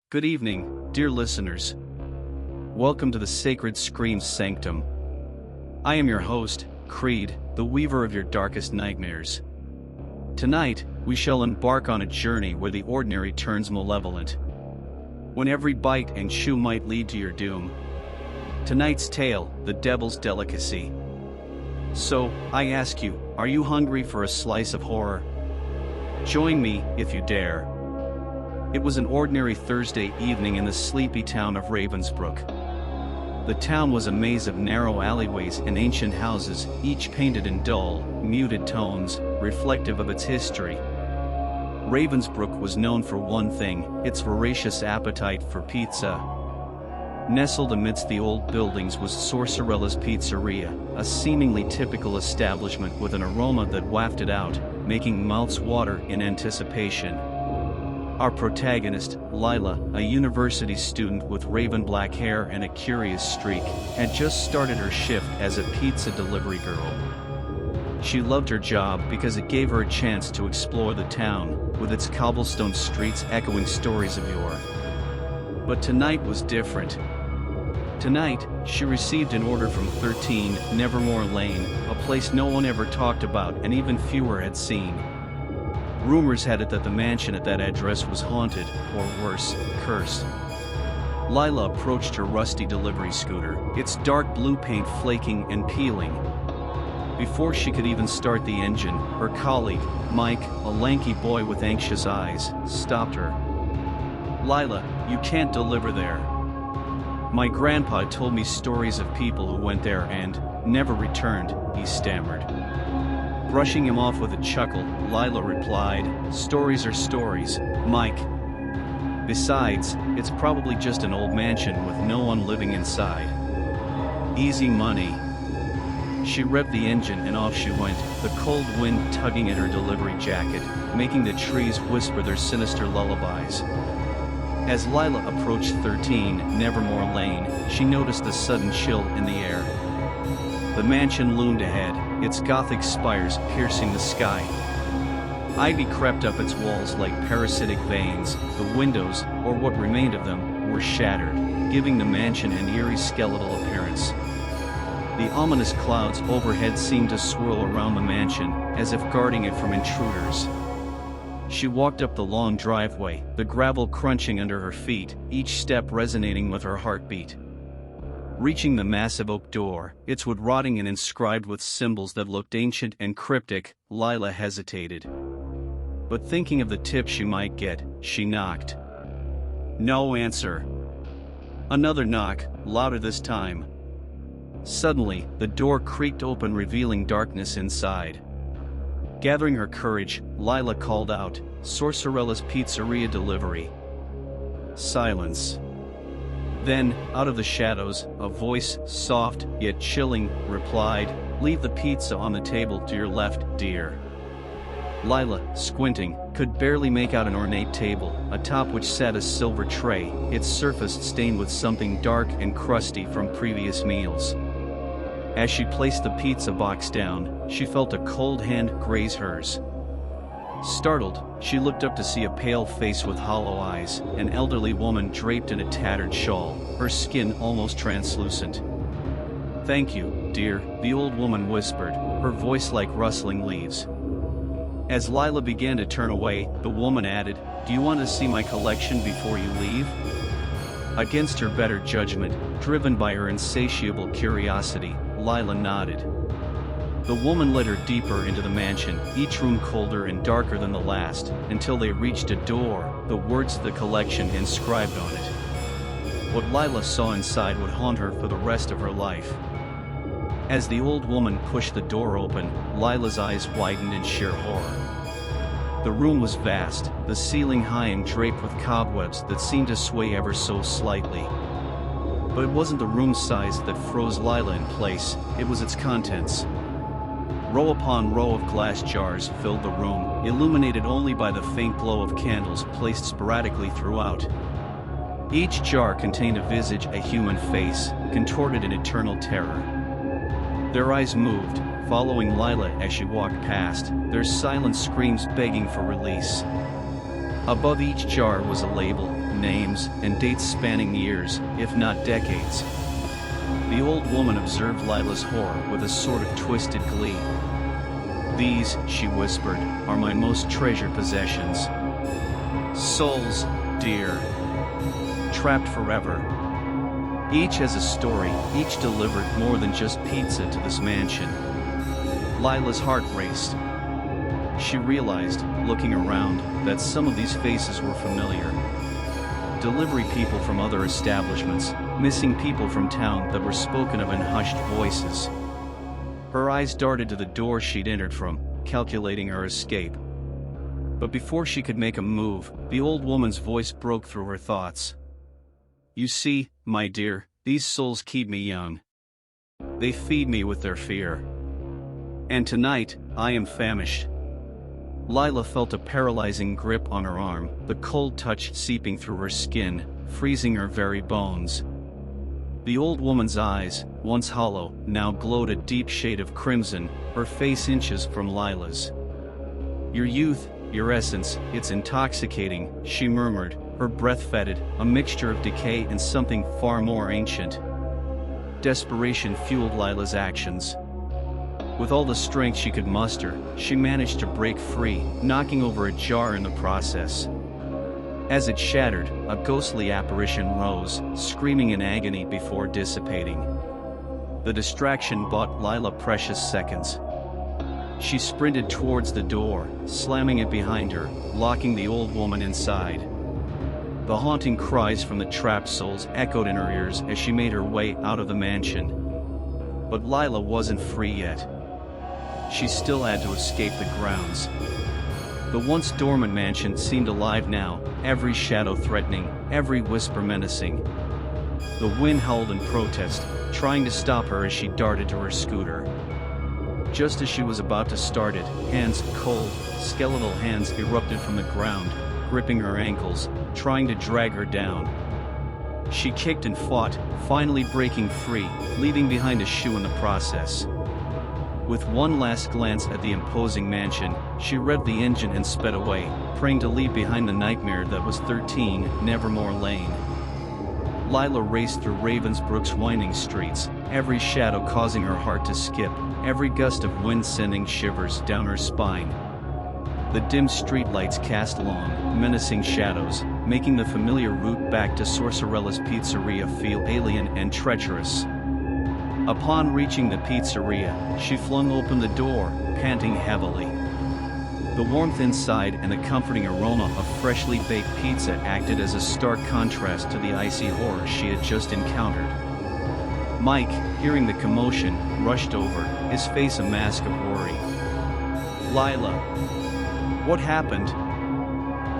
Good evening, dear listeners. Welcome to the Sacred Screams Sanctum. I am your host, Creed, the weaver of your darkest nightmares. Tonight, we shall embark on a journey where the ordinary turns malevolent, when every bite and chew might lead to your doom. Tonight's tale, the Devil's Delicacy. So, I ask you, are you hungry for a slice of horror? Join me, if you dare. It was an ordinary Thursday evening in the sleepy town of Ravensbrook. The town was a maze of narrow alleyways and ancient houses, each painted in dull, muted tones, reflective of its history. Ravensbrook was known for one thing, its voracious appetite for pizza. Nestled amidst the old buildings was Sorcerella's Pizzeria, a seemingly typical establishment with an aroma that wafted out, making mouths water in anticipation. Our protagonist, Lila, a university student with raven black hair and a curious streak, had just started her shift as a pizza delivery girl. She loved her job because it gave her a chance to explore the town, with its cobblestone streets echoing stories of yore. But tonight was different. Tonight, she received an order from 13 Nevermore Lane, a place no one ever talked about and even fewer had seen. Rumors had it that the mansion at that address was haunted, or worse, cursed. Lila approached her rusty delivery scooter, its dark blue paint flaking and peeling. Before she could even start the engine, her colleague, Mike, a lanky boy with anxious eyes, stopped her. "Lila, you can't deliver there. My grandpa told me stories of people who went there and never returned," he stammered. Brushing him off with a chuckle, Lila replied, "Stories are stories, Mike. Besides, it's probably just an old mansion with no one living inside. Easy money." She revved the engine and off she went, the cold wind tugging at her delivery jacket, making the trees whisper their sinister lullabies. As Lila approached 13 Nevermore Lane, she noticed a sudden chill in the air. The mansion loomed ahead, its gothic spires piercing the sky. Ivy crept up its walls like parasitic veins. The windows, or what remained of them, were shattered, giving the mansion an eerie skeletal appearance. The ominous clouds overhead seemed to swirl around the mansion, as if guarding it from intruders. She walked up the long driveway, the gravel crunching under her feet, each step resonating with her heartbeat. Reaching the massive oak door, its wood rotting and inscribed with symbols that looked ancient and cryptic, Lila hesitated. But thinking of the tip she might get, she knocked. No answer. Another knock, louder this time. Suddenly, the door creaked open, revealing darkness inside. Gathering her courage, Lila called out, "Sorcerella's Pizzeria delivery." Silence. Then, out of the shadows, a voice, soft, yet chilling, replied, "Leave the pizza on the table to your left, dear." Lila, squinting, could barely make out an ornate table, atop which sat a silver tray, its surface stained with something dark and crusty from previous meals. As she placed the pizza box down, she felt a cold hand graze hers. Startled, she looked up to see a pale face with hollow eyes, an elderly woman draped in a tattered shawl, her skin almost translucent. "Thank you, dear," the old woman whispered, her voice like rustling leaves. As Lila began to turn away, the woman added, "Do you want to see my collection before you leave?" Against her better judgment, driven by her insatiable curiosity, Lila nodded. The woman led her deeper into the mansion, each room colder and darker than the last, until they reached a door, the words of the collection inscribed on it. What Lila saw inside would haunt her for the rest of her life. As the old woman pushed the door open, Lila's eyes widened in sheer horror. The room was vast, the ceiling high and draped with cobwebs that seemed to sway ever so slightly. But it wasn't the room's size that froze Lila in place, it was its contents. Row upon row of glass jars filled the room, illuminated only by the faint glow of candles placed sporadically throughout. Each jar contained a visage, a human face, contorted in eternal terror. Their eyes moved, following Lila as she walked past, their silent screams begging for release. Above each jar was a label, names, and dates spanning years, if not decades. The old woman observed Lila's horror with a sort of twisted glee. "These," she whispered, "are my most treasured possessions. Souls, dear. Trapped forever. Each has a story, each delivered more than just pizza to this mansion." Lila's heart raced. She realized, looking around, that some of these faces were familiar. Delivery people from other establishments, missing people from town that were spoken of in hushed voices. Her eyes darted to the door she'd entered from, calculating her escape. But before she could make a move, the old woman's voice broke through her thoughts. "You see, my dear, these souls keep me young. They feed me with their fear. And tonight, I am famished." Lila felt a paralyzing grip on her arm, the cold touch seeping through her skin, freezing her very bones. The old woman's eyes, once hollow, now glowed a deep shade of crimson, her face inches from Lila's. "Your youth, your essence, it's intoxicating," she murmured, her breath fetid, a mixture of decay and something far more ancient. Desperation fueled Lila's actions. With all the strength she could muster, she managed to break free, knocking over a jar in the process. As it shattered, a ghostly apparition rose, screaming in agony before dissipating. The distraction bought Lila precious seconds. She sprinted towards the door, slamming it behind her, locking the old woman inside. The haunting cries from the trapped souls echoed in her ears as she made her way out of the mansion. But Lila wasn't free yet. She still had to escape the grounds. The once dormant mansion seemed alive now, every shadow threatening, every whisper menacing. The wind howled in protest, trying to stop her as she darted to her scooter. Just as she was about to start it, hands, cold, skeletal hands erupted from the ground, gripping her ankles, trying to drag her down. She kicked and fought, finally breaking free, leaving behind a shoe in the process. With one last glance at the imposing mansion, she revved the engine and sped away, praying to leave behind the nightmare that was 13 Nevermore Lane. Lila raced through Ravensbrook's winding streets, every shadow causing her heart to skip, every gust of wind sending shivers down her spine. The dim streetlights cast long, menacing shadows, making the familiar route back to Sorcerella's pizzeria feel alien and treacherous. Upon reaching the pizzeria, she flung open the door, panting heavily. The warmth inside and the comforting aroma of freshly baked pizza acted as a stark contrast to the icy horror she had just encountered. Mike, hearing the commotion, rushed over, his face a mask of worry. "Lila, what happened?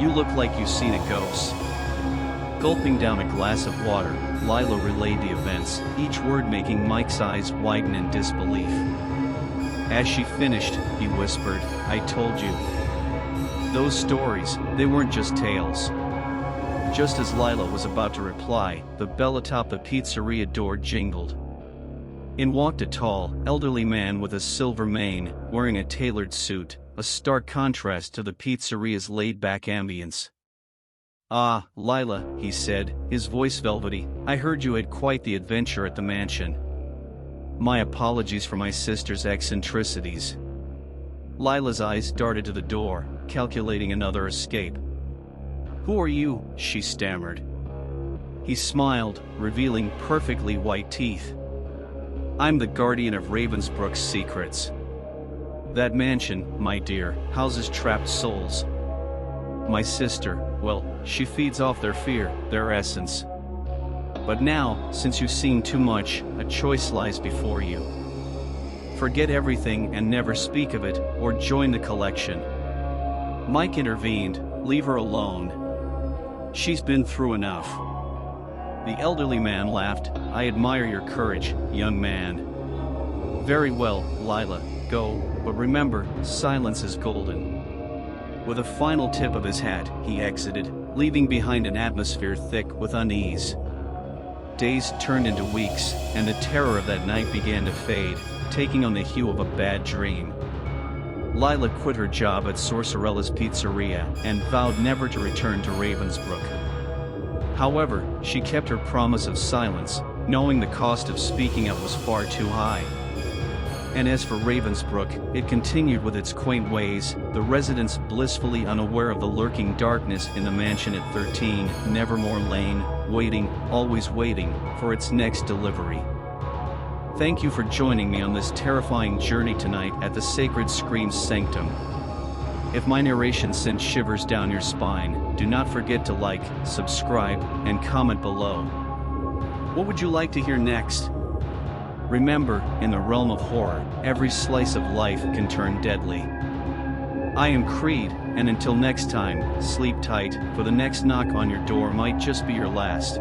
You look like you've seen a ghost." Gulping down a glass of water, Lila relayed the events, each word making Mike's eyes widen in disbelief. As she finished, he whispered, "I told you. Those stories, they weren't just tales." Just as Lila was about to reply, the bell atop the pizzeria door jingled. In walked a tall, elderly man with a silver mane, wearing a tailored suit, a stark contrast to the pizzeria's laid-back ambience. "Ah, Lila," he said, his voice velvety, "I heard you had quite the adventure at the mansion. My apologies for my sister's eccentricities." Lila's eyes darted to the door, calculating another escape. "Who are you?" she stammered. He smiled, revealing perfectly white teeth. "I'm the guardian of Ravensbrook's secrets. That mansion, my dear, houses trapped souls. My sister, well, she feeds off their fear, their essence. But now, since you've seen too much, a choice lies before you. Forget everything and never speak of it, or join the collection." Mike intervened, "Leave her alone. She's been through enough." The elderly man laughed, "I admire your courage, young man." "Very well, Lila, go, but remember, silence is golden." With a final tip of his hat, he exited, leaving behind an atmosphere thick with unease. Days turned into weeks, and the terror of that night began to fade, taking on the hue of a bad dream. Lila quit her job at Sorcerella's pizzeria and vowed never to return to Ravensbrook. However, she kept her promise of silence, knowing the cost of speaking up was far too high. And as for Ravensbrook, it continued with its quaint ways, the residents blissfully unaware of the lurking darkness in the mansion at 13 Nevermore Lane, waiting, always waiting, for its next delivery. Thank you for joining me on this terrifying journey tonight at the Sacred Screams Sanctum. If my narration sent shivers down your spine, do not forget to like, subscribe, and comment below. What would you like to hear next? Remember, in the realm of horror, every slice of life can turn deadly. I am Creed, and until next time, sleep tight, for the next knock on your door might just be your last.